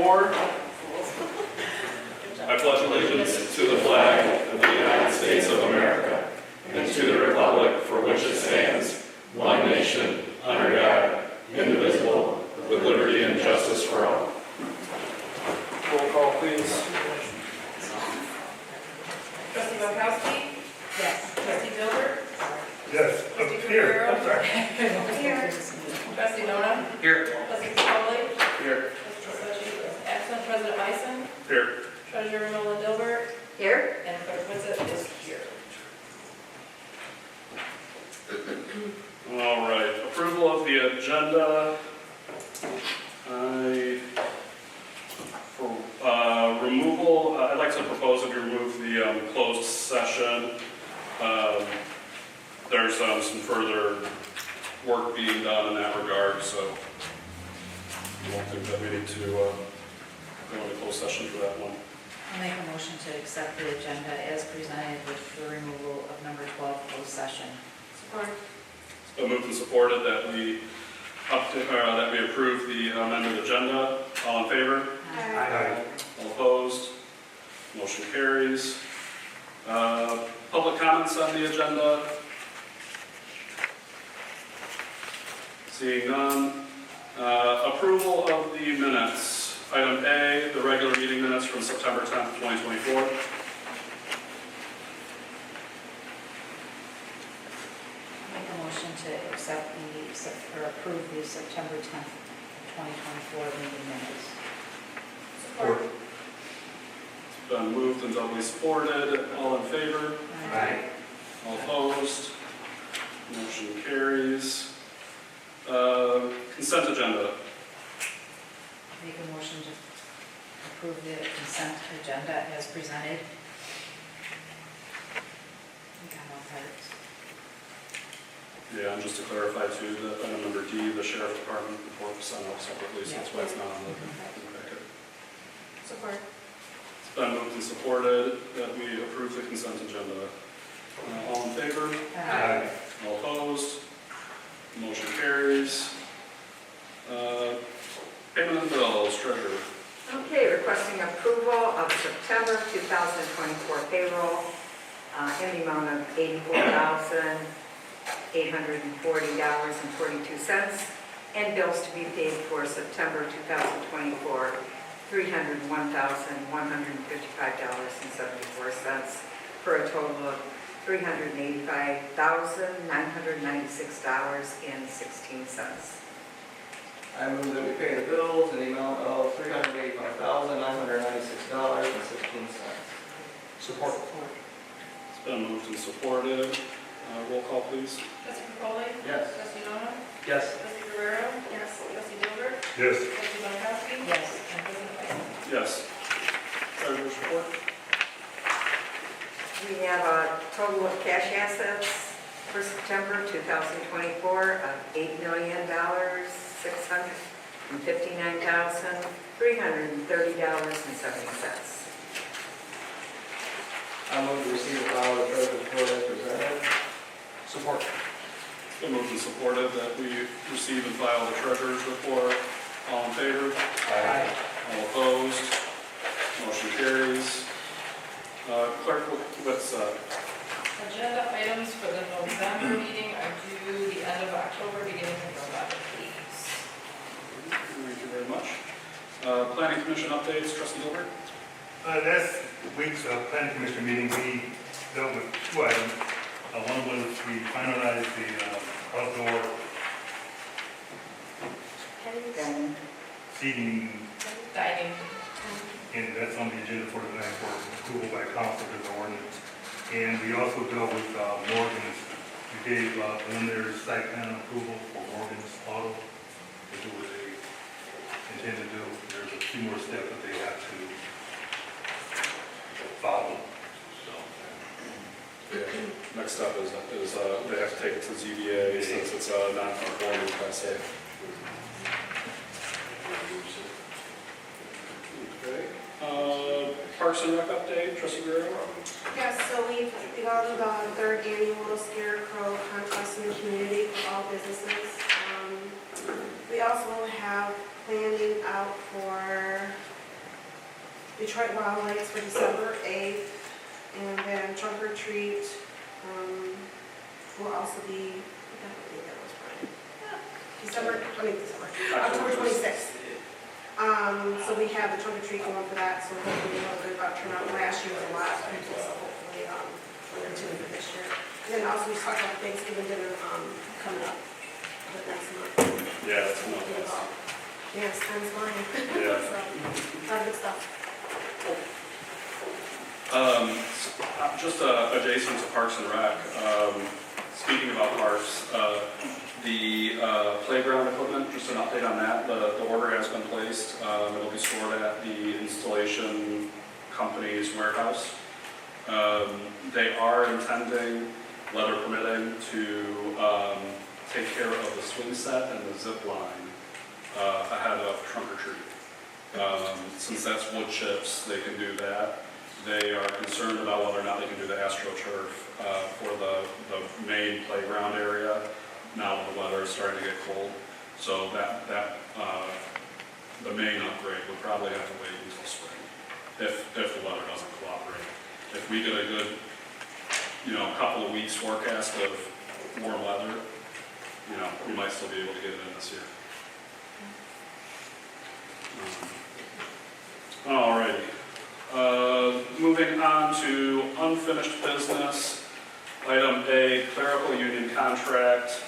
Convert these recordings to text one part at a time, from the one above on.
4. I pledge allegiance to the flag of the United States of America and to the republic for which it stands, one nation, under God, indivisible, with liberty and justice for all. Roll call, please. Trustee Bukowski? Yes. Trustee Dilbert? Yes, Trustee here, Guerrero? I'm sorry. Here. Trustee Nona? Here. Trustee Capoli? Here. Trustee Suchi is absent. President Bison? Here. Treasurer Nolan Dilbert? Here? And Clerk Witzit is here. All right, approval of the agenda. For removal, I'd like to propose that we remove the closed session. There's some further work being done in that regard, so I don't think that we need to go into closed session for that one. I'll make a motion to accept the agenda as presented with the removal of number 12, closed session. Support. It's been moved and supported that we approve the amended agenda. All in favor? Aye. All opposed? Motion carries. Public comments on the agenda? Seeing none. Approval of the minutes. Item A, the regular meeting minutes from September 10th, 2024. Make a motion to accept or approve the September 10th, 2024 meeting minutes. Support. It's been moved and doubly supported. All in favor? Aye. All opposed? Motion carries. Consent agenda. Make a motion to approve the consent agenda as presented. We got all parts. Yeah, and just to clarify too, that item number D, the sheriff department report was sent out separately, so that's why it's not on the packet. Support. It's been moved and supported that we approve the consent agenda. All in favor? Aye. All opposed? Motion carries. Payment of bills, treasurer. Okay, requesting approval of September 2024 payroll in the amount of $84,840.42, and bills to be paid for September 2024, $301,155.74, for a total of $385,996.16. I move that we pay the bills in the amount of $385,996.16. Support. It's been moved and supported. Roll call, please. Trustee Capoli? Yes. Trustee Nona? Yes. Trustee Guerrero? Yes. Trustee Dilbert? Yes. Trustee Bukowski? Yes. And President Bison? Yes. Treasurer's report. We have a total of cash assets for September 2024 of $8,659,330.70. I move to receive and file the treasurer's report as presented. Support. It's been moved and supported that we receive and file the treasurer's report. All in favor? Aye. All opposed? Motion carries. Clerk, what's Agenda items for the November meeting are due the end of October, beginning of November, please. Thank you very much. Planning Commission updates, Trustee Gilbert? Last week's planning commission meeting, we dealt with two items. One was we finalized the outdoor Then seating, Dining. and that's on the agenda for tonight for approval by council as an ordinance. And we also dealt with Morgan's. We gave preliminary site plan approval for Morgan's Auto to do what they intend to do. There's a few more steps that they have to follow. So, Next up is they have to take it to ZBA since it's a non-conforming Class A. Okay. Parks and Rec update, Trustee Guerrero? Yes, so we've begun the third annual Scarecrow contest in the community for all businesses. We also have planning out for Detroit Wild Lights for December 8th, and then trunk or treat will also be, what date that was, Brian? October 26th. So we have the trunk or treat going for that, so hopefully we'll have a good turnout. Last year was a lot of people, so hopefully we'll continue for this year. And then also we talked about Thanksgiving dinner coming up next month. Yeah, that's enough. Yes, time's flying. Yeah. So, a lot of good stuff. Just adjacent to Parks and Rec, speaking about parks, the playground equipment, just an update on that, the order has been placed. It'll be stored at the installation company's warehouse. They are intending, weather permitting, to take care of the swing set and the zip line ahead of trunk or treat. Since that's wood chips, they can do that. They are concerned about whether or not they can do the AstroTurf for the main playground area. Now the weather is starting to get cold, so the main upgrade would probably have to wait until spring, if the weather doesn't cooperate. If we get a good, couple of weeks forecast of warm weather, we might still be able to get it in this year. Alrighty. Moving on to unfinished business. Item A, clerical union contract.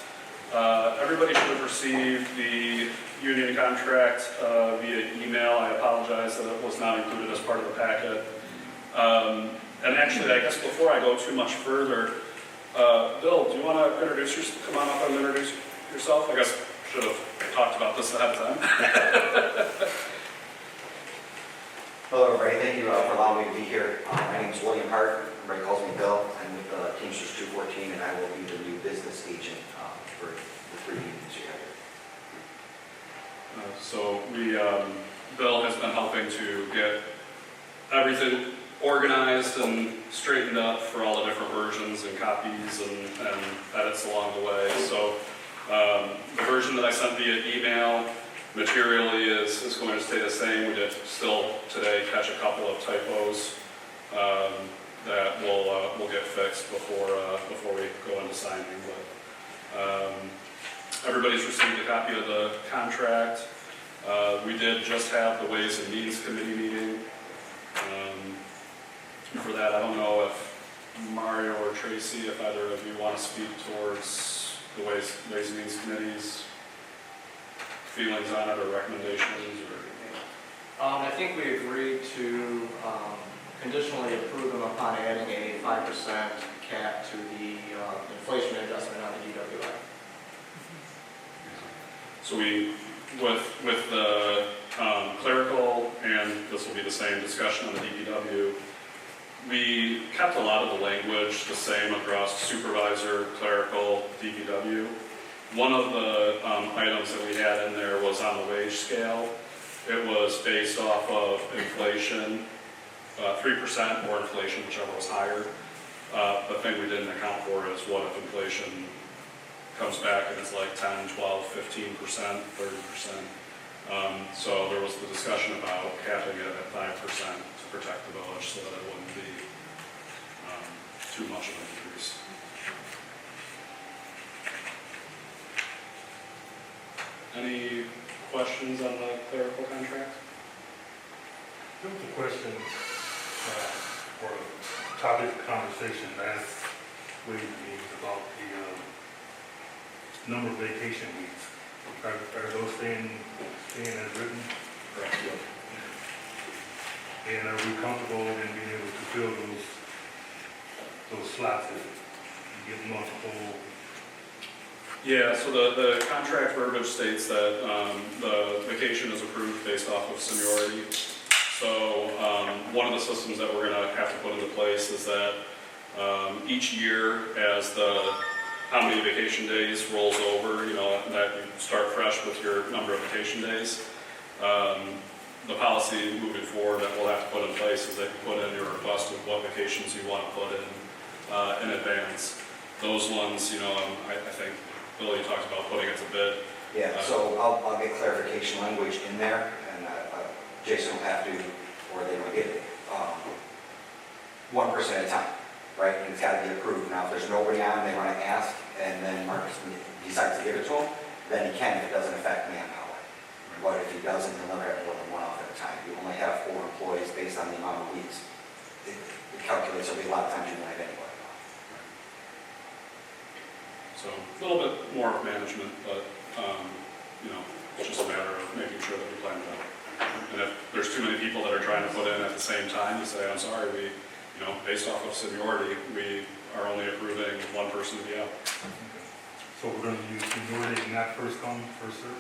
Everybody should have received the union contract via email. I apologize that it was not included as part of the packet. And actually, I guess before I go too much further, Bill, do you want to come on up and introduce yourself? I guess I should have talked about this ahead of time. Hello, everybody. Thank you for allowing me to be here. My name is William Hart. Everybody calls me Bill. I'm with Teamsters 214, and I will be the new business agent for the 3 meetings you have here. So Bill has been helping to get everything organized and straightened up for all the different versions and copies and edits along the way. So the version that I sent via email materially is going to stay the same. We did still today catch a couple of typos that we'll get fixed before we go into signing. But everybody's received a copy of the contract. We did just have the Ways and Means Committee meeting. For that, I don't know if Mario or Tracy, if either of you want to speak towards the Ways and Means Committee's feelings on it or recommendations, or? I think we agreed to conditionally approve them upon adding a 5% cap to the inflation adjustment on the DWI. So with the clerical, and this will be the same discussion on the DPW, we kept a lot of the language the same across supervisor, clerical, DPW. One of the items that we had in there was on the wage scale. It was based off of inflation, 3% or inflation, whichever was higher. The thing we didn't account for is what if inflation comes back and it's like 10, 12, 15%, 30%. So there was the discussion about capping it at 5% to protect the village so that it wouldn't be too much of an increase. Any questions on the clerical contract? There was a question or a topic of conversation last week about the number of vacation weeks. Are those staying as written? Correct. And are we comfortable in being able to fill those slots if you get multiple? Yeah, so the contract verbiage states that the vacation is approved based off of seniority. So one of the systems that we're going to have to put into place is that each year as how many vacation days rolls over, that you start fresh with your number of vacation days. The policy moving forward that we'll have to put in place is that you put in your request of what vacations you want to put in advance. Those ones, I think Billy talked about putting it to bid. Yeah, so I'll get clarification language in there, and Jason will have to or they don't get it. One person at a time, right? And it's got to be approved. Now, if there's nobody on, they want to ask, and then Marcus decides to give it to them, then he can if it doesn't affect manpower. But if he doesn't, he'll never have more than one off at a time. You only have 4 employees based on the amount of weeks. It calculates, there'll be a lot of times you won't have anybody off. So a little bit more of management, but, it's just a matter of making sure that we plan it out. And if there's too many people that are trying to put in at the same time, you say, I'm sorry, based off of seniority, we are only approving one person to be out. So we're going to use seniority and not first come, first served?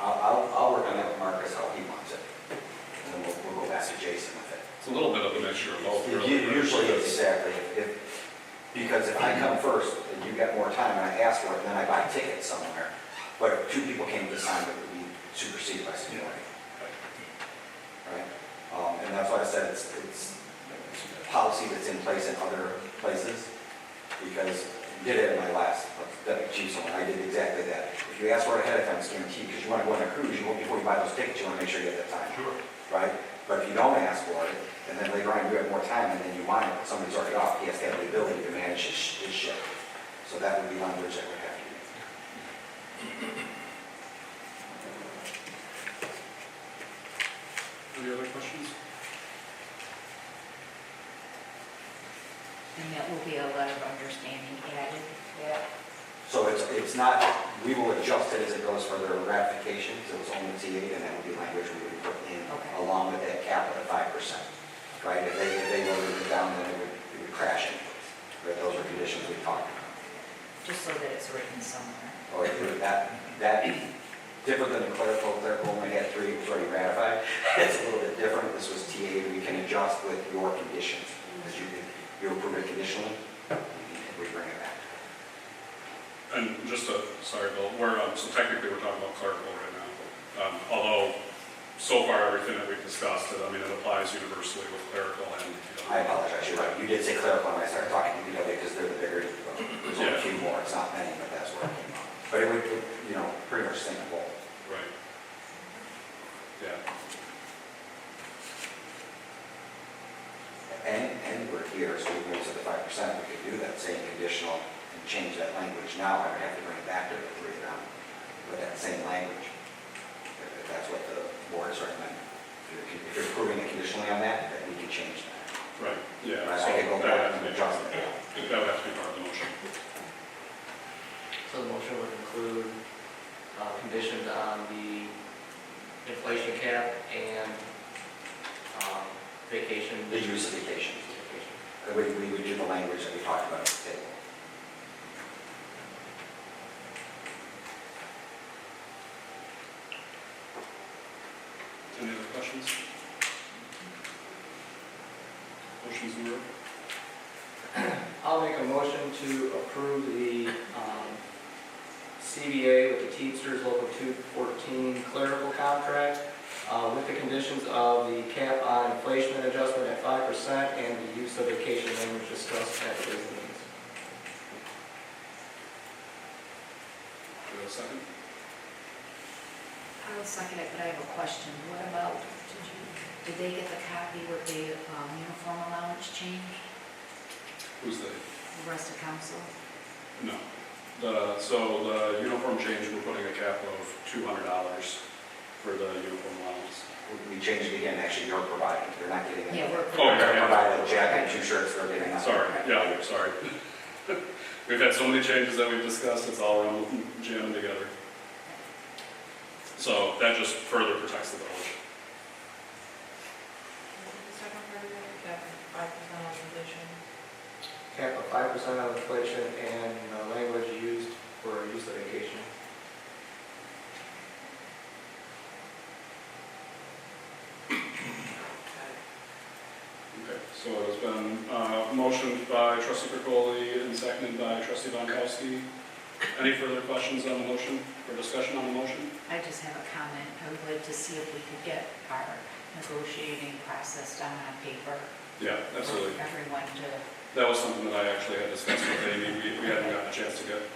I'll work on that with Marcus, how he wants it. And then we'll go back to Jason with it. It's a little bit of a mixture of both, really. Usually, exactly. Because if I come first and you got more time and I ask for it, and then I buy tickets somewhere, but if 2 people came to sign, it would be superseded by seniority. Right? And that's why I said it's a policy that's in place in other places, because I did it in my last deputy chief, so I did exactly that. If you ask for it ahead of time, it's guaranteed, because you want to go on a cruise, before you buy those tickets, you want to make sure you have that time. Sure. Right? But if you don't ask for it, and then later on you have more time, and then you want it, but somebody's already off, he has to have the ability to manage his shift. So that would be language that would have to be. Any other questions? And that will be a letter of understanding added. Yeah. So it's not, we will adjust it as it goes for their ratification, so it's only T8, and that would be language we would put in Okay. along with that cap of the 5%. Right? If they loaded it down, then it would crash in place. Right? Those are conditions we talked about. Just so that it's written somewhere. Or that different than the clerical only had 3, it was already ratified. It's a little bit different. This was T8, we can adjust with your conditions. Because you approve it conditionally, and we bring it back. And just sorry, Bill, so technically we're talking about clerical right now. Although, so far, everything that we've discussed, it applies universally with clerical and. I apologize, you're right. You did say clerical when I started talking to PW because they're the bigger, there's only a few more, it's not many, but that's where it came from. But it would, pretty much same goal. Right. Yeah. And we're here, so we moved to the 5%, we could do that same conditional and change that language. Now I would have to bring it back to the 3 now with that same language. If that's what the board is recommending. If you're approving it conditionally on that, then we can change that. Right, yeah. Right, So I can go that back would and be- adjust it. That would have to be part of the motion. So the motion would include conditions on the inflation cap and vacation. The use of vacation. We would do the language that we talked about at the table. Any other questions? Motion's in order. I'll make a motion to approve the CBA with the Teamsters Local 214 clerical contract with the conditions of the cap on inflation adjustment at 5% and the use of vacation language discussed at today's meetings. Do we have a second? I will second it, but I have a question. What about, did they get the copy with the uniform allowance change? Who's the? The rest of council? No. So the uniform change, we're putting a cap of $200 for the uniform allowance. We changed it again, actually, you're providing, they're not getting it. Yeah, we're. Oh, They're yeah. providing a jacket, 2 shirts, they're getting nothing. Sorry, yeah, sorry. We've had so many changes that we've discussed, it's all around jamming together. So that just further protects the village. The second part of that, cap 5% on inflation. Cap of 5% of inflation and language used for use of vacation. Okay, so it's been motioned by trustee Percoli and seconded by trustee Bonkowski. Any further questions on the motion or discussion on the motion? I just have a comment. I would like to see if we could get our negotiating process down on paper. Yeah, absolutely. For everyone to, That was something that I actually had discussed with Amy. We hadn't gotten a chance to get to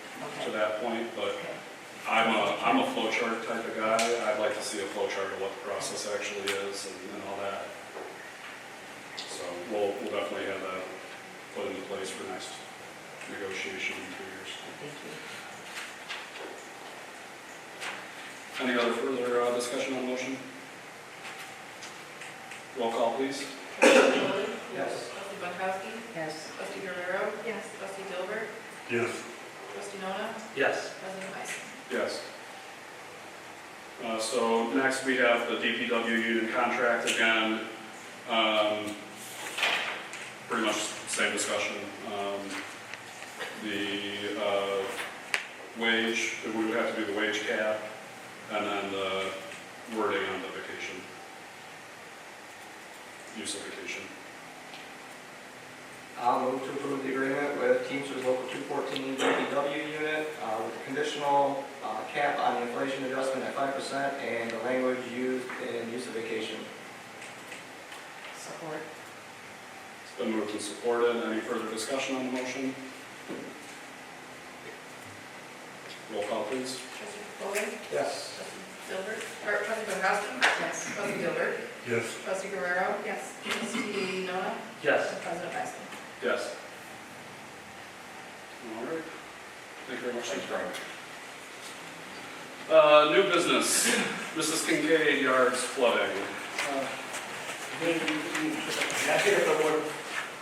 okay. that point, but Okay. I'm a flow chart type of guy. I'd like to see a flow chart of what the process actually is and all that. we'll definitely have that put into place for next negotiation in 2 years. Thank you. Any other further discussion on the motion? Roll call, please. Trustee Foley? Yes. Trustee Bunkowski? Yes. Trustee Guerrero? Yes. Trustee Gilbert? Yes. Trustee Nona? Yes. President Weiss? Yes. So next we have the DPW union contract again. Pretty much same discussion. The wage, we would have to do the wage cap, and then the wording on the vacation. Use of vacation. I'll move to approve the agreement with Teamsters Local 214 DPW unit with the conditional cap on the inflation adjustment at 5% and the language used in use of vacation. Support. It's been moved and supported. Any further discussion on the motion? Roll call, please. Trustee Foley? Yes. Trustee Gilbert? Or trustee Bunkowski? Yes. Trustee Gilbert? Yes. Trustee Guerrero? Yes. Trustee Nona? Yes. And President Weiss? Yes. All right. Thank you very much. Thanks, Brian. New business, Mrs. Kincaid Yards flooding.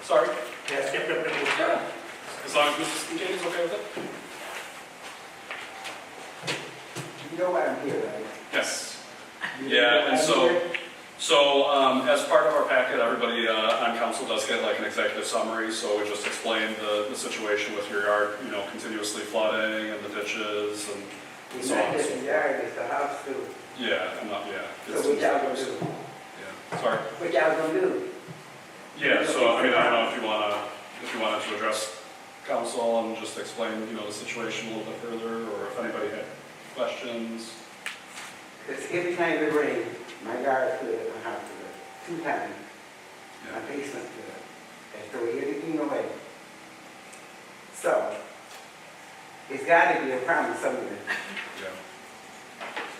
Sorry? Sure. As long as Mrs. Kincaid is okay with it? You know why I'm here, right? Yes. Yeah, and so as part of our packet, everybody on council does get like an executive summary, so we just explain the situation with your yard, you know, continuously flooding and the ditches and It's so on. not just the yard, it's the house too. Yeah, I'm not, yeah. So what y'all gonna do? Yeah, sorry. What y'all gonna do? Yeah, so I mean, I don't know if you wanted to address council and just explain, you know, the situation a little bit further, or if anybody had questions. Because every time it rains, my yard flood, my house flood, 2 times. My Yeah. basement flood, and throw everything away. So, it's gotta be a problem somewhere. Yeah.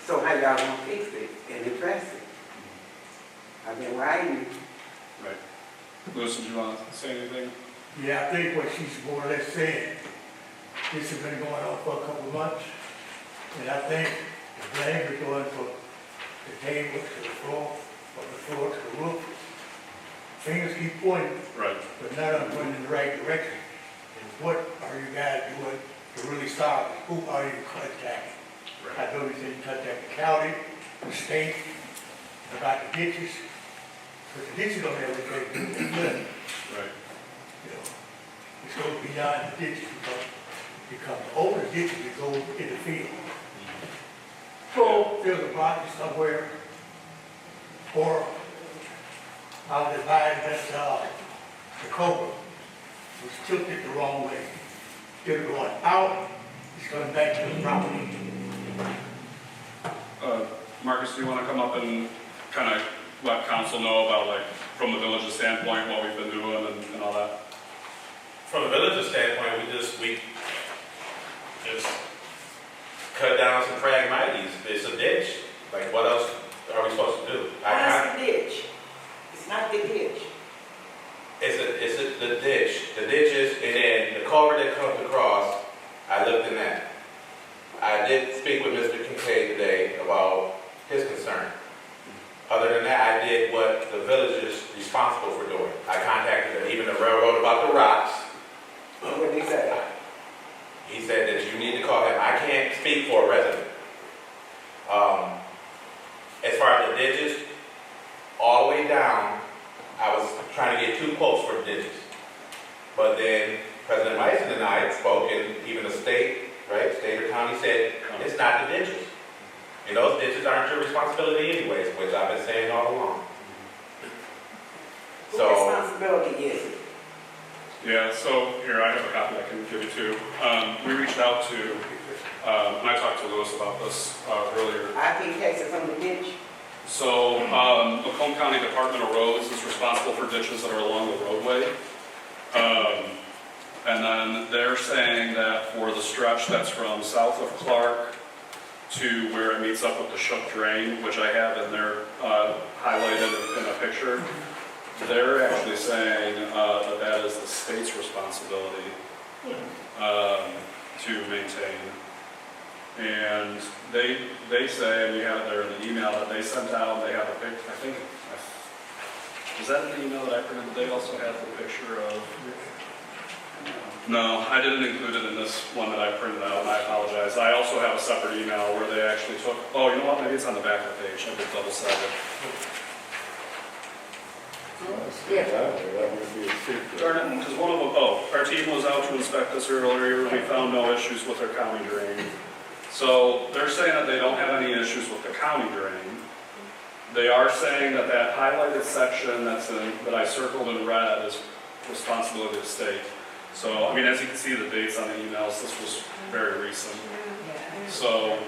So how y'all gonna fix it and address it? I've been writing. Right. Lewis, did you want to say anything? Yeah, I think what she's more or less saying, this has been going on for a couple of months, and I think the blame is going from the table to the floor, from the floor to the roof. Fingers keep pointing, Right. but none of them pointing in the right direction. And what are you guys doing to really stop it? Who are you contacting? I know you said you contact the county, the state, about the ditches, but the ditches don't have anything to do with it. Right. You know, it goes beyond the ditches, because the older ditches that go in the field. Fill the property somewhere, or I was advised that, the Cobra was tilted the wrong way. Instead of going out, it's going back to the property. Marcus, do you want to come up and kind of let council know about, like, from the village's standpoint, what we've been doing and all that? From the village's standpoint, we just cut down some phragmites. It's a ditch. Like, what else are we supposed to do? That's the ditch. It's not the ditch. It's the ditch. The ditches, and then the culvert that comes across, I looked in that. I did speak with Mr. Kincaid today about his concern. Other than that, I did what the village is responsible for doing. I contacted even the railroad about the rocks. What did he say? He said that you need to call him. I can't speak for a resident. As far as the ditches, all the way down, I was trying to get 2 quotes for the ditches. But then President Mason and I spoke, and even the state, right, state or county said, it's not the ditches. And those ditches aren't your responsibility anyways, which I've been saying all along. Whose So, responsibility is it? Yeah, so here, I have a copy I can give you too. We reached out to, and I talked to Lewis about this earlier. I pay taxes on the ditch. So, Macomb County Department of Roads is responsible for ditches that are along the roadway. And then they're saying that for the stretch that's from south of Clark to where it meets up with the Shook Drain, which I have in there highlighted in a picture, they're actually saying that that is the state's responsibility to maintain. And they say, and we have it there in the email that they sent out, they have a pic, I think, was that in the email that I printed, but they also have the picture of, no, I didn't include it in this one that I printed out, and I apologize. I also have a separate email where they actually took, oh, you know what, maybe it's on the back of the page, I did double sided. Darn it, because one of them, oh, our team was out to inspect this earlier, we found no issues with their county drain. So they're saying that they don't have any issues with the county drain. They are saying that that highlighted section that I circled in red is responsibility of the state. So, I mean, as you can see the dates on the emails, this was very recent. So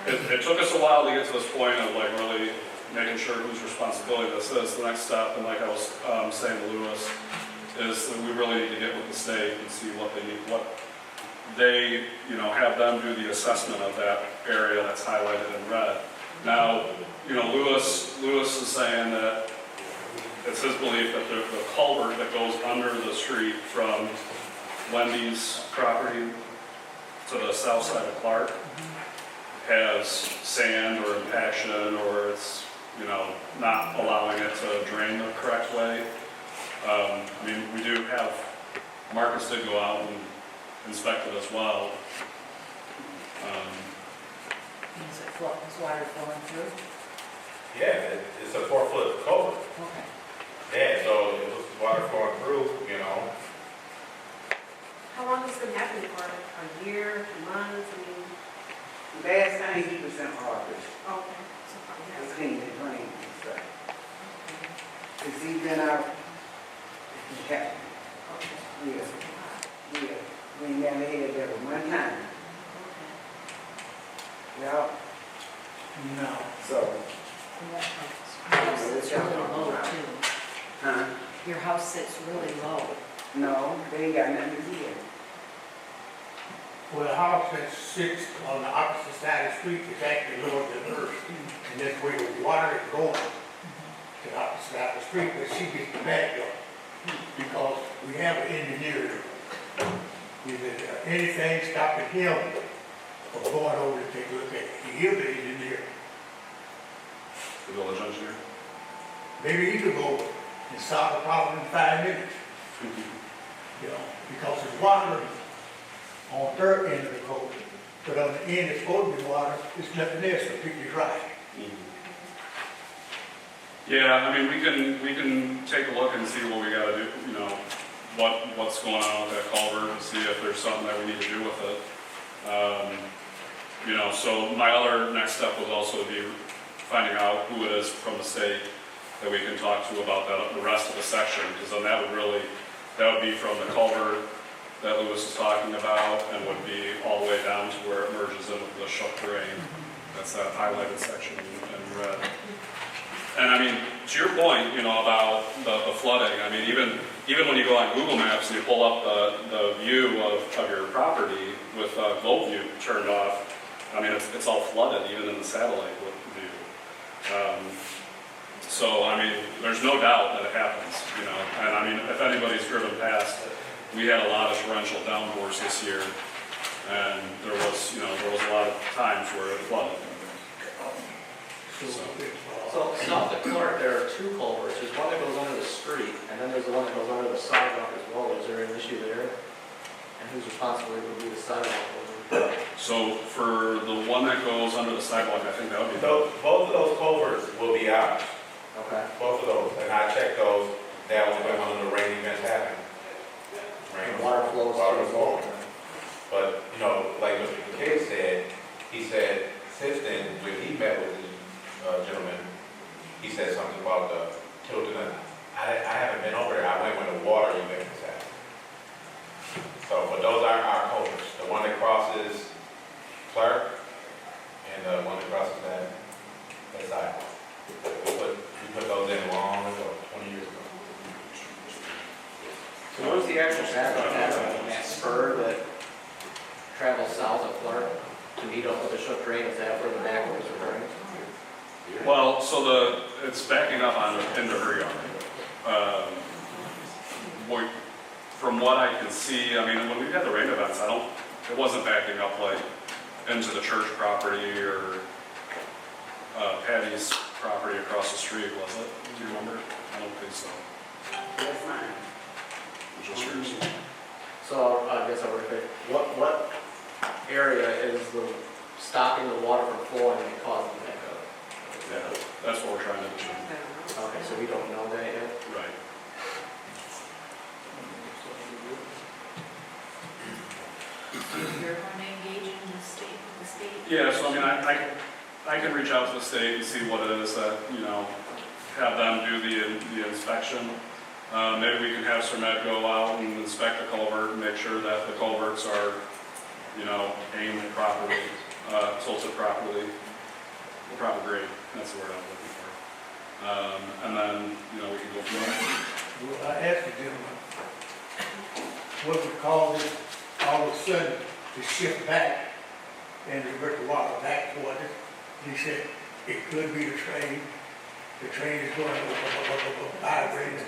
it took us a while to get to this point of like really making sure whose responsibility this is. The next step, and like I was saying to Lewis, is that we really need to get with the state and see what they need, what they, have them do the assessment of that area that's highlighted in red. Now, Lewis is saying that it's his belief that the culvert that goes under the street from Wendy's property to the south side of Clark has sand or impaction, or it's, not allowing it to drain the correct way. I mean, we do have, Marcus did go out and inspect it as well. Is water flowing through? Yeah, it's a 4-foot culvert. Okay. Yeah, so it was water flowing through, How long has this been happening for? A year, months? I mean, Last time he was in office, okay. So probably he has. cleaned the drain and stuff. Cause he been out, he kept, yeah, we never had that one time. Yeah, No. so, Your house sits really low too. huh? Your house sits really low. No, they ain't got nothing to do with it. Well, the house that sits on the opposite side of the street is actually lower than hers. And that's where the water is going to the opposite side of the street, but she gets the backyard. Because we have an engineer. Is there anything stopping him from going over to take a look at it? He is the engineer. The village engineer. Maybe he could go over and solve the problem in 5 minutes. Because there's water on their end of the road, but on the end it's supposed to be water, it's nothing there, so people dry. Yeah, I mean, we can take a look and see what we gotta do, what's going on with that culvert and see if there's something that we need to do with it. So my other next step was also to be finding out who it is from the state that we can talk to about the rest of the section, because then that would be from the culvert that Lewis is talking about, and would be all the way down to where it merges in with the Shook drain. That's that highlighted section in red. And I mean, to your point, about the flooding, I mean, even when you go on Google Maps and you pull up the view of your property with globe view turned off, I mean, it's all flooded, even in the satellite view. So, I mean, there's no doubt that it happens, and I mean, if anybody's driven past, we had a lot of torrential downpours this year, and there was a lot of times where it flooded. So south of Clark, there are two culverts. There's one that goes under the street, and then there's the one that goes under the sidewalk as well. Is there an issue there? And whose responsibility would be the sidewalk? So for the one that goes under the sidewalk, I think that would be. Both of those culverts will be ours, Okay. both of those, and I checked those, that was when the rain events happened. And water flows Water through flow. both. But, like Mr. McKay said, he said, since then, when he met with the gentleman, he said something about the Tilton. I haven't been over there, I went when the water event was happening. So, but those are our culverts, the one that crosses Clark, and the one that crosses that sidewalk. We put those in long ago, 20 years ago. So what is the actual background pattern, that spur that travels south of Clark to meet up with the Shook drain? Is that where the backwards are turning? Well, so it's backing up into her yard. From what I can see, I mean, when we had the rain events, it wasn't backing up like into the church property or Patty's property across the street, was it? Do you remember? I don't think so. That's mine. Just yours. So I guess I'll repeat, what area is stopping the water from flowing and causing the backup? Yeah, that's what we're trying to determine. Okay, so we don't know that yet? Right. You're going to engage in the state? Yeah, so I mean, I can reach out to the state and see what it is that, have them do the inspection. Maybe we can have Sermet go out and inspect the culvert and make sure that the culverts are, aimed properly, tilted properly, the proper grade, that's the word I'm looking for. And then, we can go from there. Well, I asked the gentleman, what would cause it all of a sudden to shift back and divert the water back toward it? He said, it could be the train. The train is going vibrating.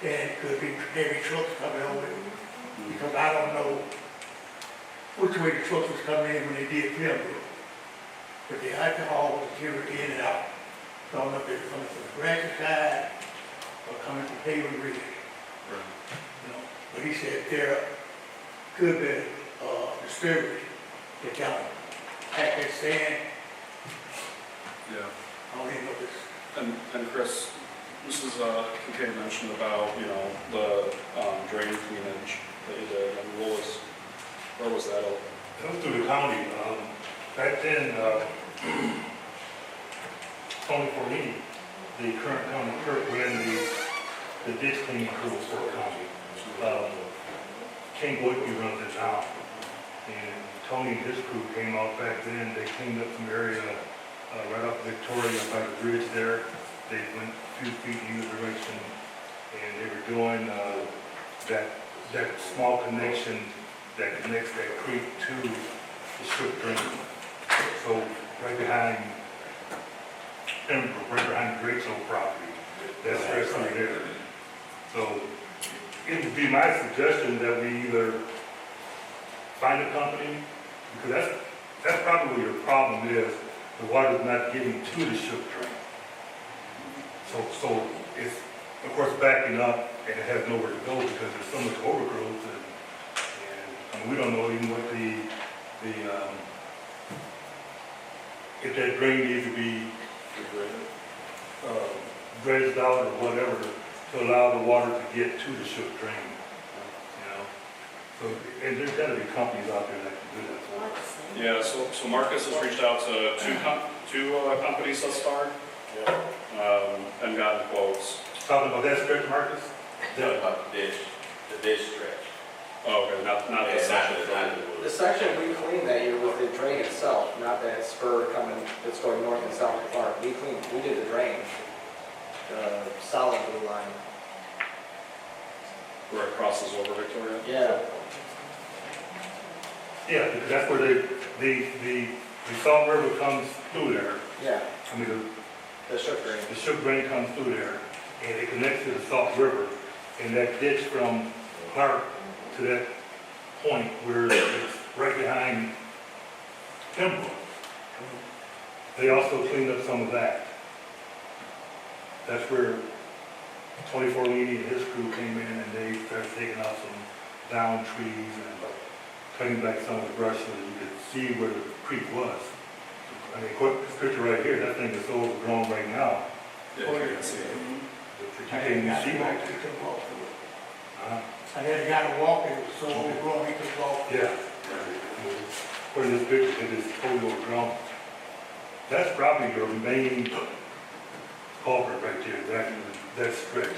And it could be heavy trucks coming over it. Because I don't know which way the trucks was coming in when they did Glenbrook. But the alcohol was carried in and out. So I don't know if it's coming from the Gratiot side or coming from Haven Ridge. But he said there could be disturbance that y'all pack that sand. Yeah. I don't even know this. And Chris, Mrs. Kincaid mentioned about, the drain cleanage that you did, and where was that? That was through the county. Back then, Tony Forlini, the current county clerk, ran the ditch cleaning crew for the county. King Boydby runs it now. And Tony and his crew came out back then. They cleaned up some area right off Victoria by the bridge there. They went a few feet in either direction, and they were doing that small connection that connects that creek to the strip drain. So right behind Pembroke, right behind Drake's old property, that's right there. So it would be my suggestion that we either find a company, because that's probably your problem is the water's not getting to the strip drain. So it's, of course, backing up and it has nowhere to go because there's so much overgrowth and we don't know even what if that drain needs to be dredged out or whatever to allow the water to get to the strip drain, So, and there's gotta be companies out there that can do that. Yeah, so Marcus has reached out to two companies thus far. And gotten quotes. Talking about that stretch, Marcus? Talking about the ditch stretch. Oh, okay, not the section. The section we cleaned that year was the drain itself, not that spur that's going north and south of Clark. We did the drain, the solid blue line. Where it crosses over Victoria? Yeah. Yeah, because that's where the Salt River comes through there. Yeah, I mean, the shook drain. the Shook Drain comes through there, and it connects to the Salt River, and that ditch from Clark to that point where it's right behind Pembroke. They also cleaned up some of that. That's where Tony Forlini and his crew came in, and they started taking out some down trees and cutting back some of the brush so that you could see where the creek was. I mean, this picture right here, that thing is so overgrown right now. Yeah, you can see it. You can't even see it. I had a guy to walk, it was so overgrown, he could walk. Yeah. Put in this picture, it is totally overgrown. That's probably your main culprit right there, that stretch.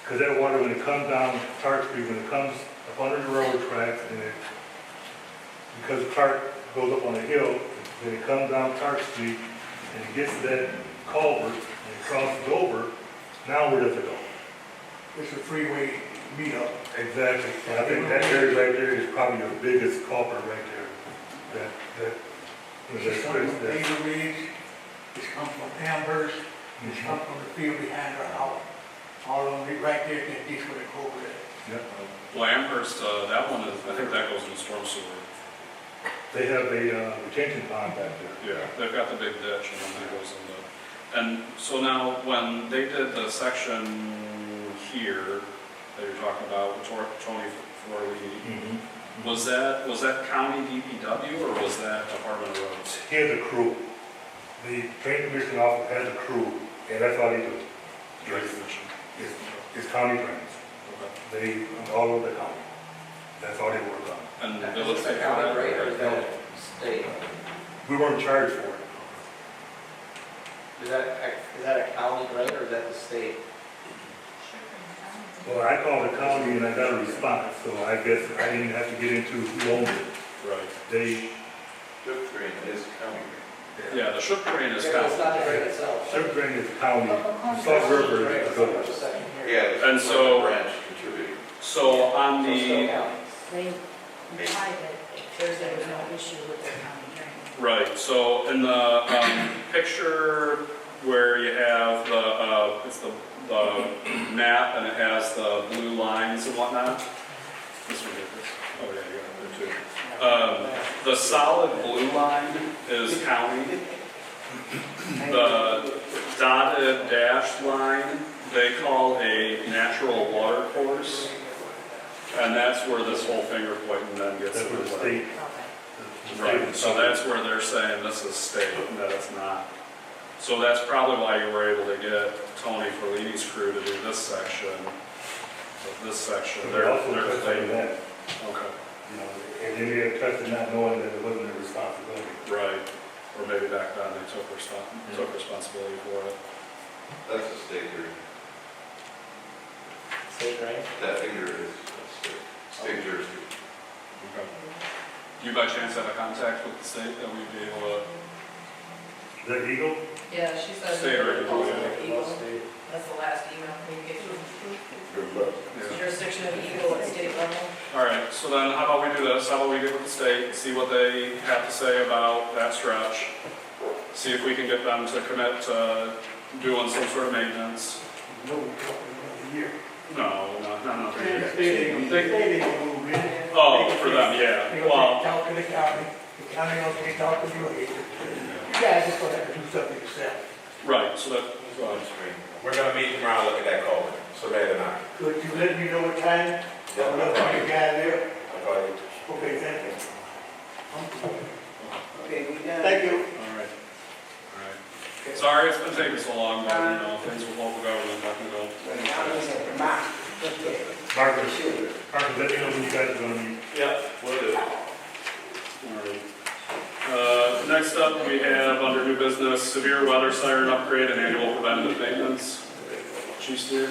Because that water, when it comes down Clark Street, when it comes up under the railroad tracks, and because Clark goes up on a hill, then it comes down Clark Street, and it gets to that culvert, and it crosses over, now where does it go? It's a freeway meetup. Exactly. And I think that area right there is probably your biggest culprit right there. It's come from Hazel Ridge, it's come from Amherst, it's come from the field behind our house. all of them right there, and this one, over there. Yep. Well, Amherst, that one is, I think that goes in the storm sewer. They have a retention pond back there. Yeah, they've got the big ditch and then that goes in the, and so now when they did the section here that you're talking about, with Tony Florlini, was that county DPW or was that Department of Roads? He has a crew. The train commission office has a crew, and that's all they do. Drain Commission. It's county trains. They, all over the county. That's all they work on. And the Is village. it a county rate or is that state? We weren't charged for it. Is that a county rate or is that the state? Well, I called the county and I got a response, so I guess I didn't have to get into who owned it. Right. They, Fifth grade is county. Yeah, the Shook Train is It's county. not the rate itself. Surf Drain is county, Salt River is the village. Yeah. And so- Branch contributing. So on So still the, county. They implied that there was no issue with the county drain. right, so in the picture where you have the, it's the map and it has the blue lines and whatnot. This one here. Oh, yeah, you got it there too. The solid blue line is county. The dotted dashed line, they call a natural water course. And that's where this whole finger pointing then gets. That's where the state. Right, so that's where they're saying this is state and that it's not. So that's probably why you were able to get Tony Ferlini's crew to do this section. This section, They're also they're testing that, okay, you know, and then they have tested not knowing that it wasn't their responsibility. right. Or maybe back then they took responsibility for it. That's a state grade. State rate? That finger is state jurisdiction. Okay. Do you by chance have a contact with the state that we'd be able to? Is that Eagle? Yeah, she said. State or Eagle. That's the last email communication. Jurisdiction of Eagle at state level. All right, so then how about we do this? How about we get with the state, see what they have to say about that stretch? See if we can get them to commit to doing some sort of maintenance. No, we're talking about a year. No, not The state ain't gonna move in. Oh, for them, yeah. They gonna Well, talk to the county gonna take talk to you. You guys just gonna have to do something yourself. right, so that, We're gonna meet tomorrow, look at that culvert, so bad or not. Could you let me know what time? I'll look for you guys there. I'll call you. Okay, thank you. Okay, we done. Thank you. all right. All right. Sorry it's been taking so long, but, you know, things with local government have to go. Marcus, let me know when you guys are gonna meet. Yeah, will do. All right. Next up, we have under new business, severe weather siren upgrade and annual preventative maintenance. Chief Steer?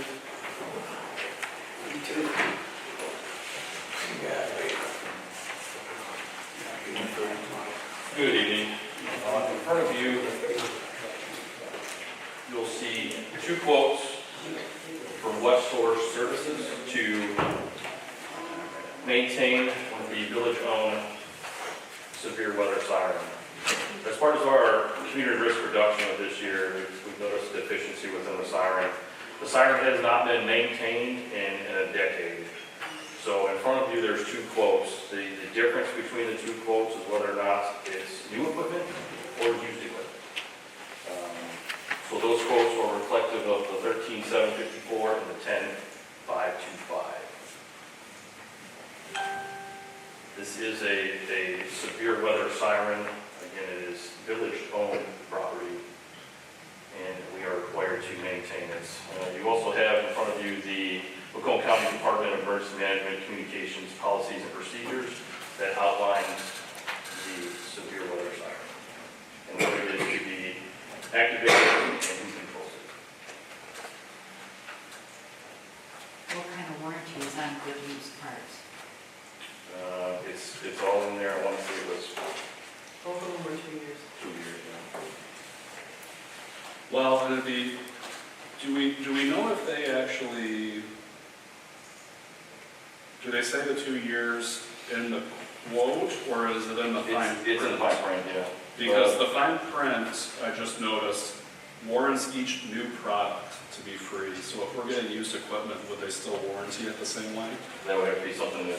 Good evening. In front of you, you'll see two quotes from West Source Services to maintain the village-owned severe weather siren. As part of our community risk reduction of this year, we've noticed a deficiency within the siren. The siren has not been maintained in a decade. So in front of you, there's two quotes. The difference between the two quotes is whether or not it's new equipment or used equipment. So those quotes are reflective of the 13,754 and the 10,525. This is a severe weather siren. Again, it is village-owned property, and we are required to maintain it. You also have in front of you the Macomb County Department of Emergency Management Communications Policies and Procedures that outlines the severe weather siren and what it is to be activated and who controls it. What kind of warranty is on good used parts? It's all in there. I want to say it was Both of them were 2 years. 2 years now. Well, and it'd be, do we know if they actually, do they say the 2 years in the quote, or is it in the fine print? It's in the fine print, yeah. Because the fine print, I just noticed, warrants each new product to be free. So if we're getting used equipment, would they still warranty it the same way? That would have to be something that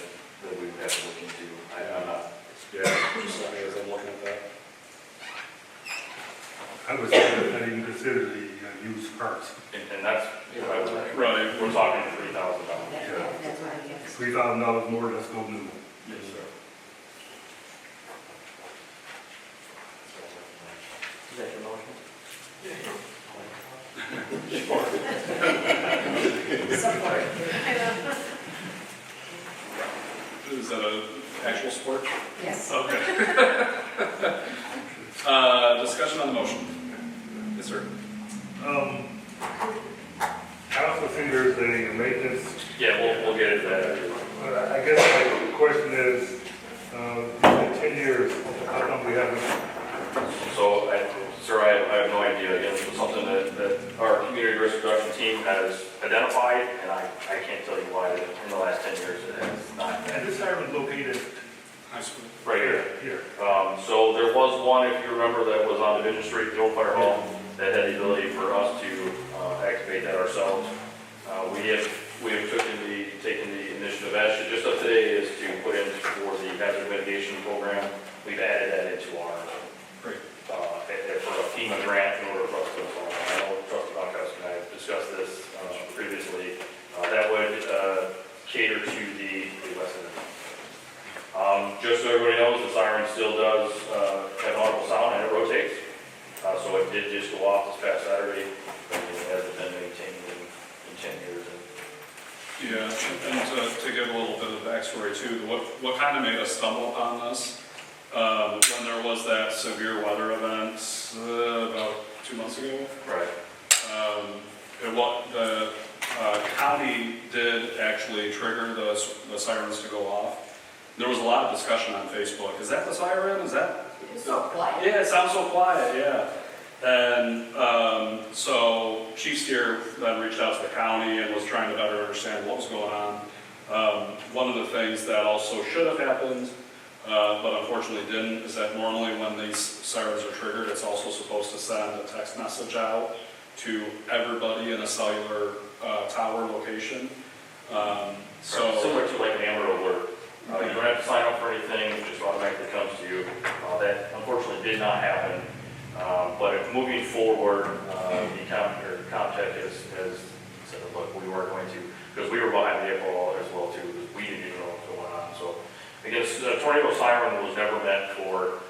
we would have to look into. I'm not, Yeah, just as I'm looking at that. I would say that not even consider the used parts. and that's, what I would, Right. we're talking $3,000. That's what I guess. $3,000 more, let's go new. Yes, sir. Is that your motion? Support. Is that an actual sport? Yes. Okay. Discussion on the motion. Yes, sir. I also think there's a maintenance. Yeah, we'll get into that. I guess my question is, in 10 years, how come we haven't? So, sir, I have no idea. Again, this was something that our community risk reduction team has identified, and I can't tell you why in the last 10 years it has not been. And this siren located High school. Right here. here. So there was one, if you remember, that was on Division Street, the old fire hall, that had the ability for us to activate that ourselves. We have taken the initiative, actually, just up today, is to put in for the hazard mitigation program. We've added that into our, Great. for a FEMA grant in order for us to install. I know Trustee Bankowski and I have discussed this previously. That would cater to the west end. Just so everybody knows, the siren still does have an audible sound and it rotates. So it did just go off this past Saturday, but it hasn't been maintained in 10 years. Yeah, and to give a little bit of backstory too, what kind of made us stumble upon this? When there was that severe weather event about 2 months ago. Right. The county did actually trigger the sirens to go off. There was a lot of discussion on Facebook. Is that the siren? Is that? It's so quiet. Yeah, it sounds so quiet, yeah. And so Chief Steer then reached out to the county and was trying to better understand what was going on. One of the things that also should have happened, but unfortunately didn't, is that normally when these sirens are triggered, it's also supposed to send a text message out to everybody in a cellular tower location. Similar to like an Amber Alert. You don't have to sign up for anything, it just automatically comes to you. That unfortunately did not happen. But if moving forward, the Comtech has said, look, we were going to, because we were behind the eight ball as well too, because we didn't even know what was going on. So again, the tornado siren was never meant for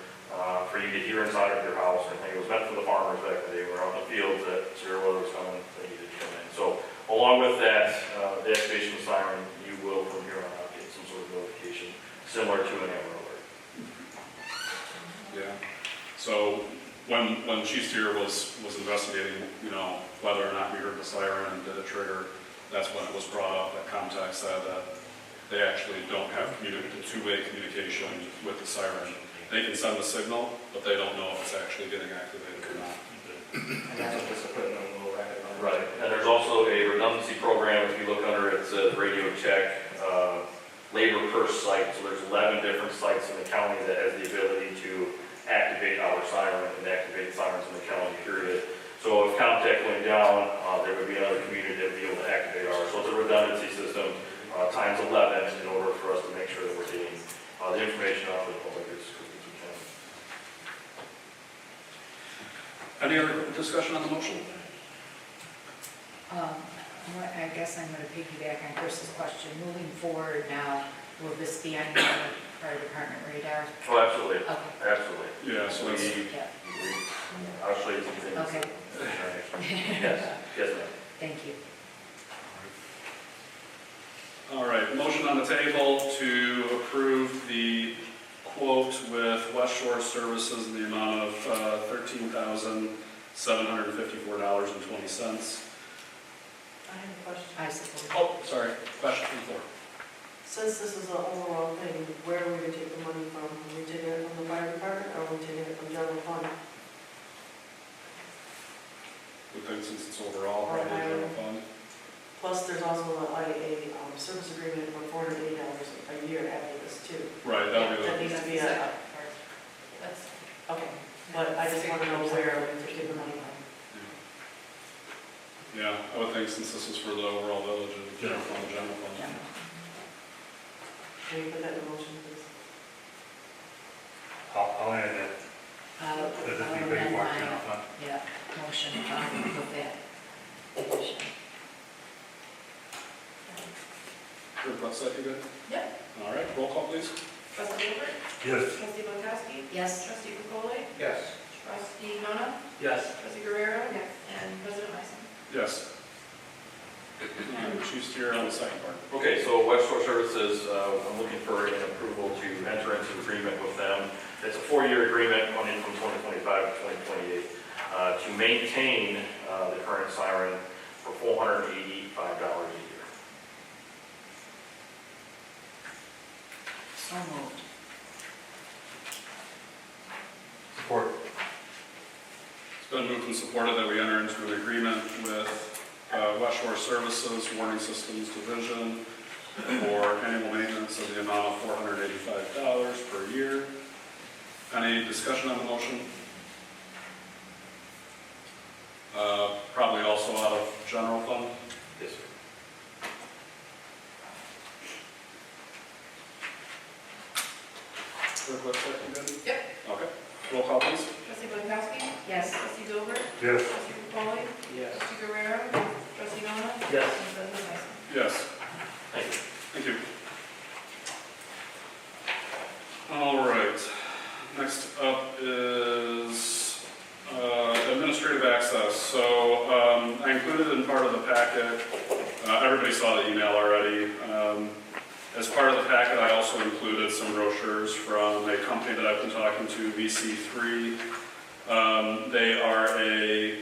you to hear inside of your house or anything. It was meant for the farmers back then. They were out in the fields that severe weather was coming, they needed to come in. So along with that, the activation siren, you will from here on out get some sort of notification similar to an Amber Alert. Yeah. So when Chief Steer was investigating, whether or not we heard the siren and did it trigger, that's when it was brought up that Comtech said that they actually don't have two-way communication with the siren. They can send the signal, but they don't know if it's actually getting activated or not. And that's what this equipment will recognize. Right, and there's also a redundancy program, if you look under it, it says radio check, labor per site, so there's 11 different sites in the county that has the ability to activate our siren and activate sirens in the county, period. So if Comtech went down, there would be another community that would be able to activate ours. So it's a redundancy system, times 11 in order for us to make sure that we're getting the information out to the public as quickly as we can. Any other discussion on the motion? I guess I'm going to piggyback on Chris's question. Moving forward now, will this be on your fire department radar? Oh, absolutely, Okay. absolutely. Yeah, so it's, Yeah. I'll show you some things. Okay. Yes, yes, ma'am. Thank you. all right, motion on the table to approve the quote with West Shore Services in the amount of $13,754.20. I have a question. I support. Oh, sorry, question from the floor. Since this is an overall thing, where are we going to take the money from? Are we taking it from the fire department or are we taking it from general fund? Good thing since it's overall, probably general fund. Plus, there's also a service agreement for $480 a year after this too. Right, that'll be That the, needs to be That's, okay, but I just want to know where we take the money from. Yeah, I would think since this is for the overall village, and general fund, general fund. General. Can you put that in motion, please? I'll add that, I'll that this be amend paid for my, general fund. yeah, motion with that addition. Request that, you good? Yep. All right, roll call, please. Trustee Gilbert? Yes. Trustee Pankowski? Yes. Trustee Capoli? Yes. Trustee Dona? Yes. Trustee Guerrero? Yes. And President Wyson? Yes. All right, Chief Steer on the second part. Okay, so West Shore Services, I'm looking for an approval to enter into agreement with them. It's a 4-year agreement running from 2025 to 2028 to maintain the current siren for $485 a year. So moved. Support. It's been moved and supported that we enter into an agreement with West Shore Services Warning Systems Division for annual maintenance of the amount of $485 per year. Any discussion on the motion? Probably also out of general fund. Yes, sir. Request second, good? Yep. Okay, roll call please. Trustee Pankowski? Yes. Trustee Gilbert? Yes. Trustee Capoli? Yes. Trustee Guerrero? Trustee Dona? Yes. And President Wyson? Yes. Thank you. Thank you. All right, next up is administrative access. So I included in part of the packet, everybody saw the email already. As part of the packet, I also included some brochures from a company that I've been talking to, VC3. They are a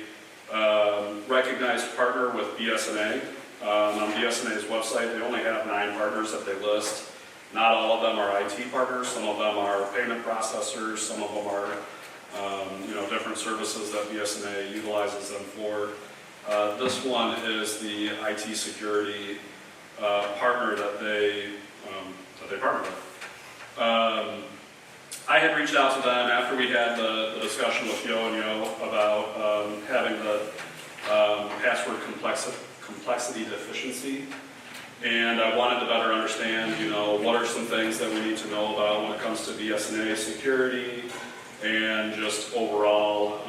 recognized partner with BSNA. On BSNA's website, they only have 9 partners that they list. Not all of them are IT partners. Some of them are payment processors. Some of them are, different services that BSNA utilizes them for. This one is the IT security partner that they partner with. I had reached out to them after we had the discussion with Yo and Yo about having the password complexity deficiency. And I wanted to better understand, what are some things that we need to know about when it comes to BSNA security and just overall,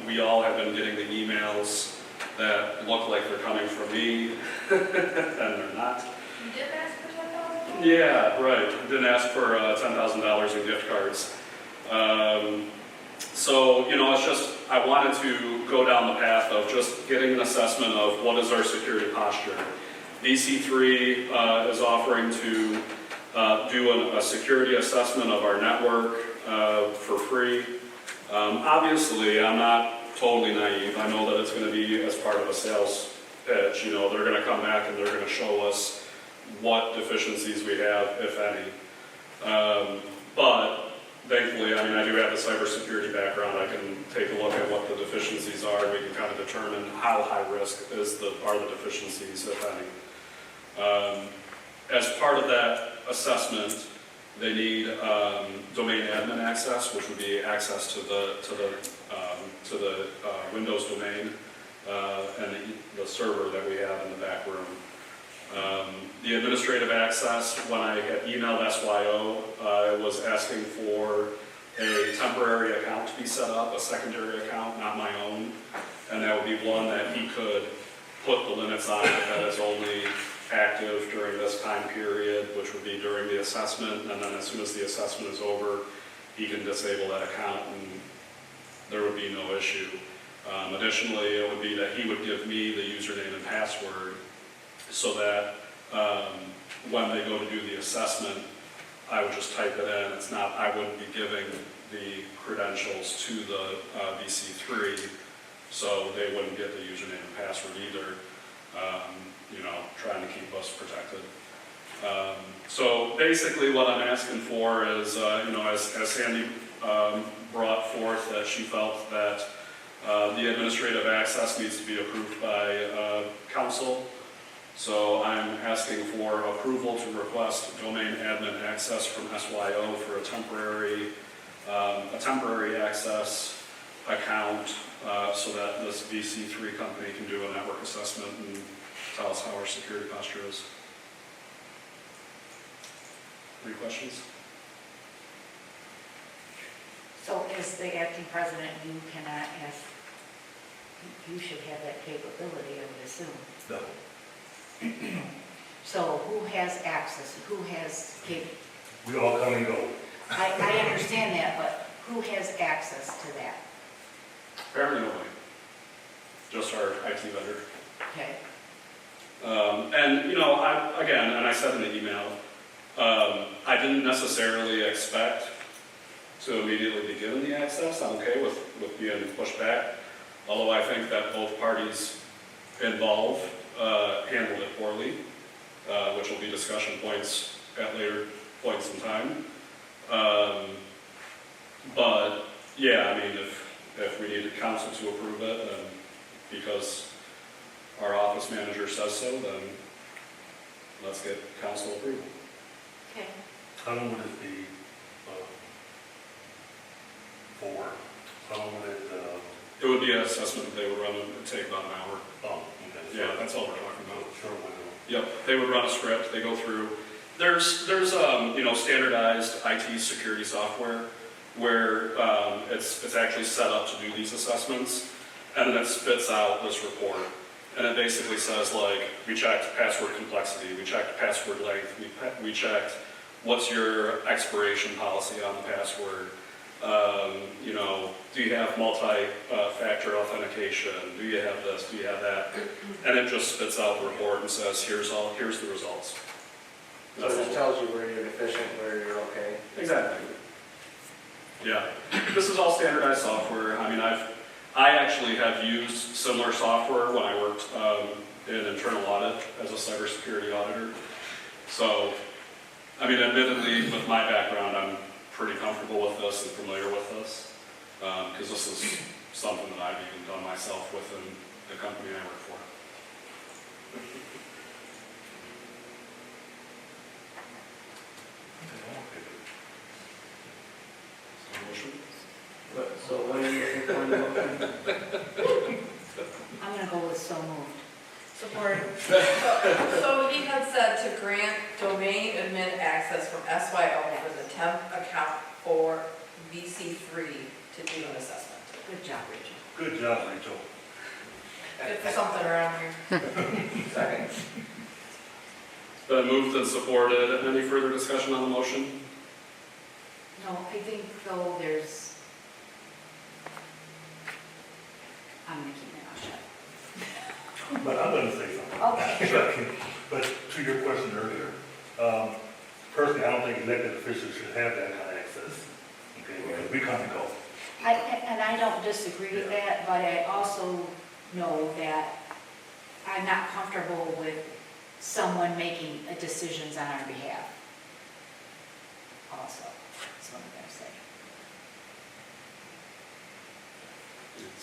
we all have been getting the emails that look like they're coming from me, and they're not. You did ask for $10,000? Yeah, right. I didn't ask for $10,000 in gift cards. So, it's just, I wanted to go down the path of just getting an assessment of what is our security posture. VC3 is offering to do a security assessment of our network for free. Obviously, I'm not totally naive. I know that it's going to be as part of a sales pitch. They're going to come back and they're going to show us what deficiencies we have, if any. But thankfully, I do have the cybersecurity background. I can take a look at what the deficiencies are, and we can kind of determine how high risk are the deficiencies, if any. As part of that assessment, they need domain admin access, which would be access to the Windows domain and the server that we have in the back room. The administrative access, when I had emailed SYO, I was asking for a temporary account to be set up, a secondary account, not my own, and that would be one that he could put the limits on it, that it's only active during this time period, which would be during the assessment, and then as soon as the assessment is over, he can disable that account and there would be no issue. Additionally, it would be that he would give me the username and password so that when they go to do the assessment, I would just type it in. I wouldn't be giving the credentials to the VC3, so they wouldn't get the username and password either. Trying to keep us protected. So basically what I'm asking for is, as Sandy brought forth that she felt that the administrative access needs to be approved by council. So I'm asking for approval to request domain admin access from SYO for a temporary access account so so that this VC3 company can do a network assessment and tell us how our security posture is. Any questions? So as the acting president, you cannot ask, you should have that capability, I would assume. No. So who has access, who has We all come and go. I understand that, but who has access to that? Apparently nobody. Just our IT vendor. Okay, And, you know, I said in the email, I didn't necessarily expect to immediately be given the access. I'm okay with being pushed back, although I think that both parties involved handled it poorly, which will be discussion points at later points in time. But, yeah, I mean, if we needed council to approve it, then because our office manager says so, then let's get council approval. okay. How long would it be for? How long would it, It would be an assessment that they would run, it would take about an hour. oh, okay. Yeah, that's all we're talking about. Sure, window. Yep, they would run a script, they go through, there's you know, standardized IT security software where it's actually set up to do these assessments, and then it spits out this report. And it basically says, like, we checked password complexity, we checked password length, we checked what's your expiration policy on the password, you know, do you have multi-factor authentication, do you have this, do you have that? And it just spits out the report and says, here's the results. So it just tells you where you're deficient, where you're okay. Exactly. Yeah, this is all standardized software. I mean, I actually have used similar software when I worked in internal audit as a cybersecurity auditor. So, I mean, admittedly, with my background, I'm pretty comfortable with this and familiar with this, because this is something that I've even done myself within the company I work for. Motion? So what do you think on the motion? I'm gonna go with so moved. Support. So he had said to grant domain admin access from SYO for the temp account for VC3 to do an assessment. Good job, Rachel. Good job, Rachel. Good for something around here. Second. It's been moved and supported. Any further discussion on the motion? No, I think though I'm gonna keep my mouth shut. But I'm gonna say something. Okay. But to your question earlier, personally, I don't think elected officials should have that kind of access. Okay, because we come and go. And I don't disagree with that, but I also know that I'm not comfortable with someone making decisions on our behalf. Also, that's what I'm gonna say.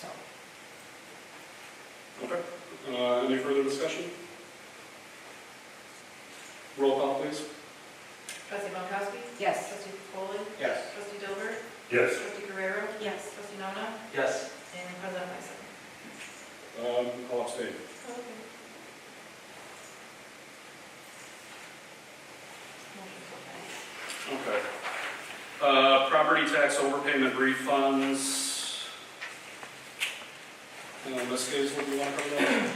So, Okay. Any further discussion? Roll call, please. Trustee Pankowski? yes. Trustee Foley? Yes. Trustee Dilbert? Yes. Trustee Guerrero? Yes. Trustee Nona? Yes. And President Lyson. I'll abstain. Okay. Okay. Property tax overpayment refunds. Ms. Gaisler, do you want to cover that?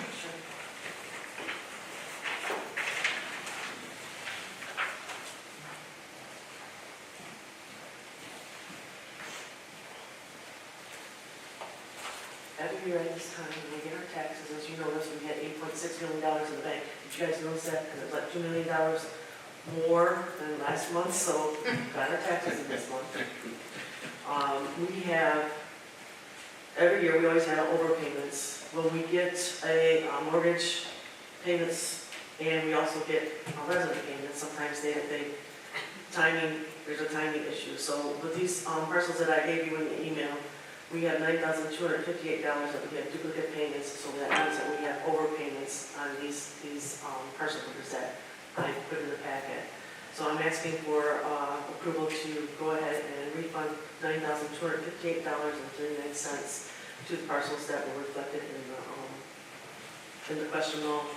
Every year at this time, when we get our taxes, as you notice, we had $8.6 million in the bank. Did you guys notice that? Because it was like $2 million more than last month, so got our taxes in this month. We have, every year, we always have overpayments. When we get a mortgage payments, and we also get resident payments, sometimes they timing, there's a timing issue. So with these parcels that I gave you in the email, we have $9,258 that we have duplicate payments, so that means that we have overpayments on these parcel numbers that I put in the packet. So I'm asking for approval to go ahead and refund $9,258.39 to the parcels that were reflected in the questionable.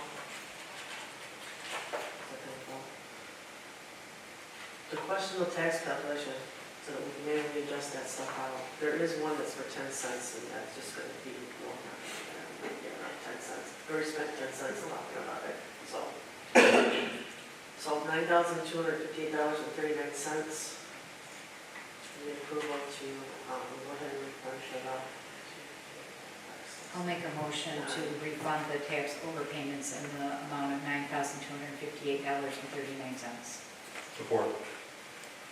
The questionable tax calculation, so that we can manually adjust that stuff out. There is one that's for 10 cents, and that's just gonna be, well, not 10 cents. We already spent 10 cents talking about it, so. So $9,258.39. The approval to, go ahead and refresh it up. I'll make a motion to refund the tax overpayments in the amount of $9,258.39. Support.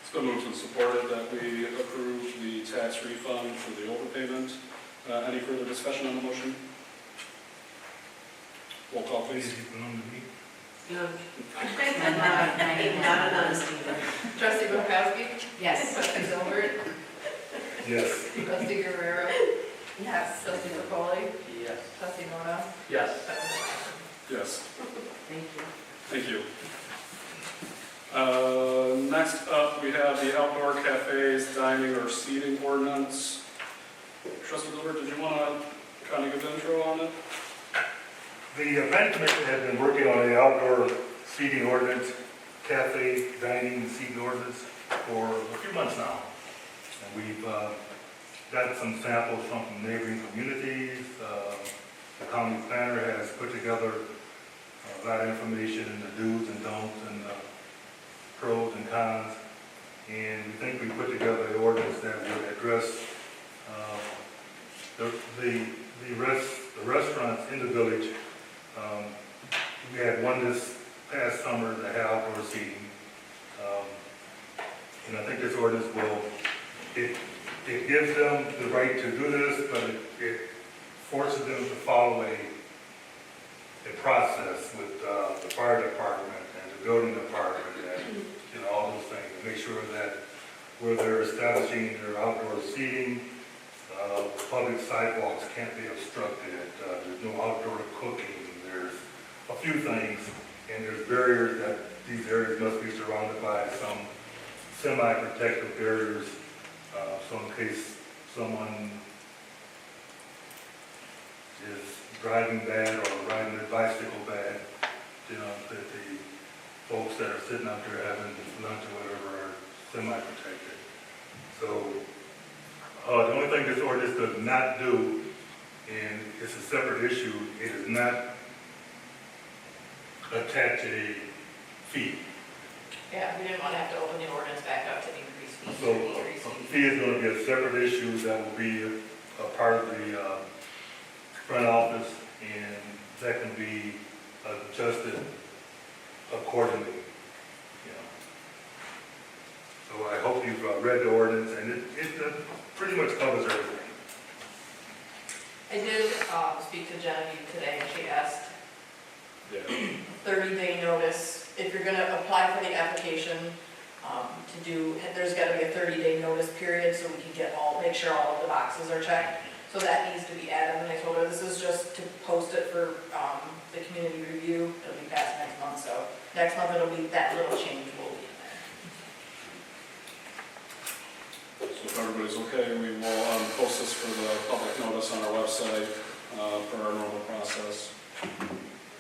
It's been moved and supported that we approve the tax refund for the overpayment. Any further discussion on the motion? Roll call, please. Yeah. Trustee Bukowski? Yes. Trustee Gilbert? Yes. Trustee Guerrero? Yes. Trustee Burkholly? Yes. Trustee Mona? Yes. Yes. Thank you. Thank you. Next up, we have the outdoor cafes, dining, or seating ordinance. Trustee Gilbert, did you want to kind of give an intro on it? The planning commission has been working on the outdoor seating ordinance, cafe, dining, and seating ordinance for a few months now. And we've got some samples from neighboring communities. The county planner has put together a lot of information in the do's and don'ts and pros and cons. And we think we put together an ordinance that would address the restaurants in the village. We had one this past summer that had outdoor seating. And I think this ordinance it gives them the right to do this, but it forces them to follow a process with the fire department and the building department and, all those things, to make sure that where they're establishing their outdoor seating, public sidewalks can't be obstructed, there's no outdoor cooking, there's a few things, and there's barriers that these areas must be surrounded by some semi-protective barriers, so in case someone is driving bad or riding their bicycle bad, that the folks that are sitting out there having lunch or whatever are semi-protected. So the only thing this ordinance does not do, and it's a separate issue, it does not attach a fee. Yeah, we didn't want to have to open the ordinance back up to increase fees. So a fee is going to be a separate issue that will be a part of the front office, and that can be adjusted accordingly. So I hope you've read the ordinance, and it pretty much covers everything. I did speak to Genevieve today, and she asked 30-day notice. If you're gonna apply for the application, there's gotta be a 30-day notice period so we can make sure all of the boxes are checked. So that needs to be added, and I told her this is just to post it for the community review. It'll be passed next month, so next month it'll be, that little change will be in there. So if everybody's okay, we will post this for the public notice on our website for our normal process.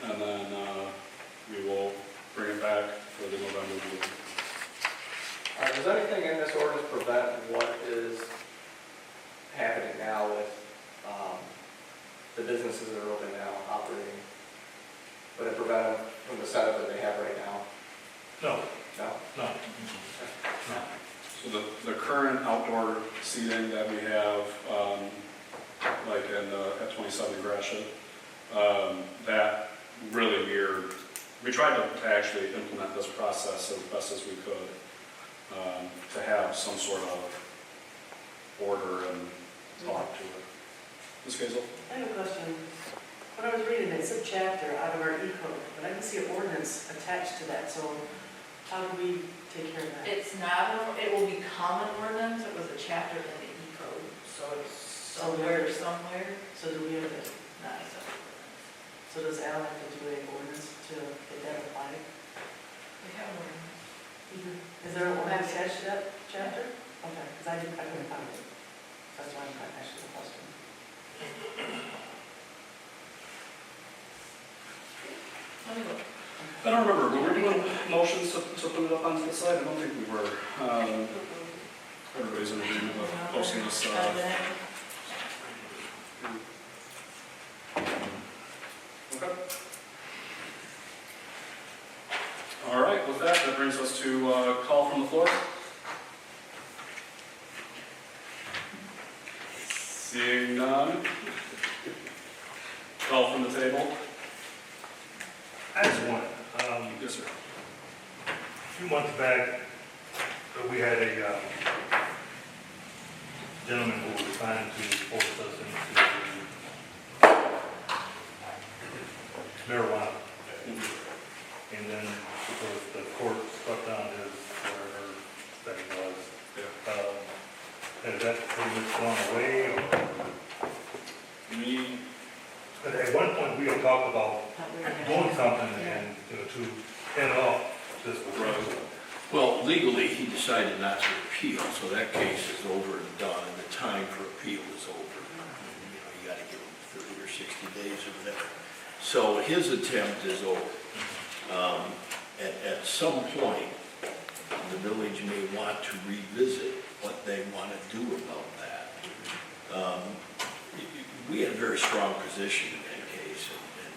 And then we will bring it back for the November meeting. All right, does anything in this ordinance prevent what is happening now with the businesses that are open now, operating? Would it prevent them from the setup that they have right now? No. No? No. So the current outdoor seating that we have, like at 27 Gratiot, that really we tried to actually implement this process as best as we could, to have some sort of order and thought to it. Ms. Gazel? I have a question. When I was reading it, it's a chapter out of our E-code, but I didn't see an ordinance attached to that, so how do we take care of that? It will become an ordinance. It was a chapter in the E-code, so it's somewhere. So do we have to, Not a separate so does Al have to do an ordinance to get that applied? We have an ordinance. Is there an ordinance attached to that chapter? Okay, because I couldn't find it. That's why I'm asking the question. I don't remember, were we doing motions to put it up onto the site? I don't think we were. Everybody's in agreement about posting this. Okay. All right, with that, that brings us to call from the floor. Seeing none. Call from the table. I just one. Yes, sir. A few months back, we had a gentleman who was trying to force us into marijuana. And then, because the court struck down his, whatever thing was, has that pretty much gone away? Me, But at one point, we had talked about doing something and, to end off this proposal. Well, legally, he decided not to appeal, so that case is over and done, and the time for appeal is over. You gotta give him 30 or 60 days or whatever. So his attempt is over. At some point, the village may want to revisit what they want to do about that. We had a very strong position in that case, and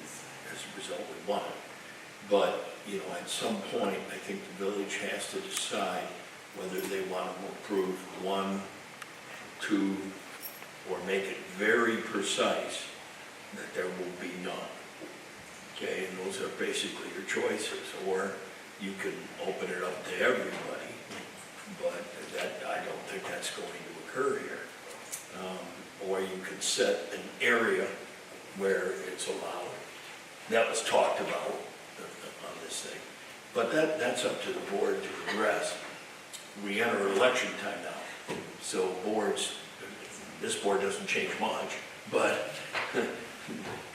as a result, we won. But, at some point, I think the village has to decide whether they want to approve 1, 2, or make it very precise that there will be none. Okay, and those are basically your choices, or you can open it up to everybody, but I don't think that's going to occur here. Or you could set an area where it's allowed. That was talked about on this thing. But that's up to the board to address. We enter election time now, so this board doesn't change much, but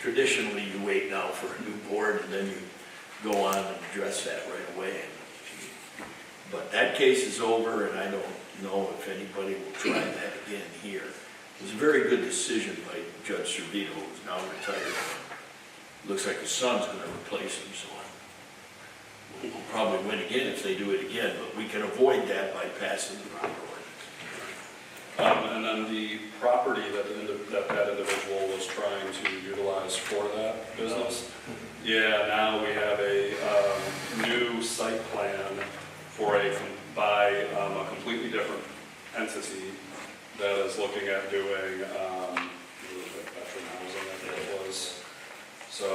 traditionally you wait now for a new board and then you go on and address that right away. But that case is over, and I don't know if anybody will try that again here. It was a very good decision by Judge Servito, who's now retired. Looks like his son's going to replace him, so we'll probably win again if they do it again, but we can avoid that by passing the proper ordinance. and then the property that individual was trying to utilize for that business. Yeah, now we have a new site plan by a completely different entity that is looking at doing veteran housing, I think it was. So,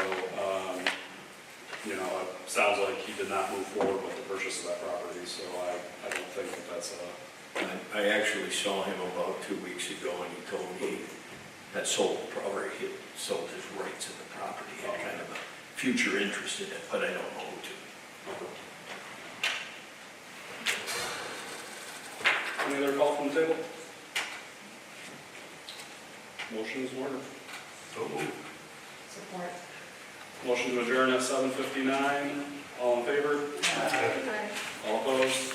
it sounds like he did not move forward with the purchase of that property, so I don't think that that's I actually saw him about 2 weeks ago, and he told me he had sold the property, he had sold his rights in the property, he had kind of a future interest in it, but I don't know who to. Any other call from the table? Motion is in order. So moved. Support. Motion to adjourn at 7:59. All in favor? Aye. All opposed?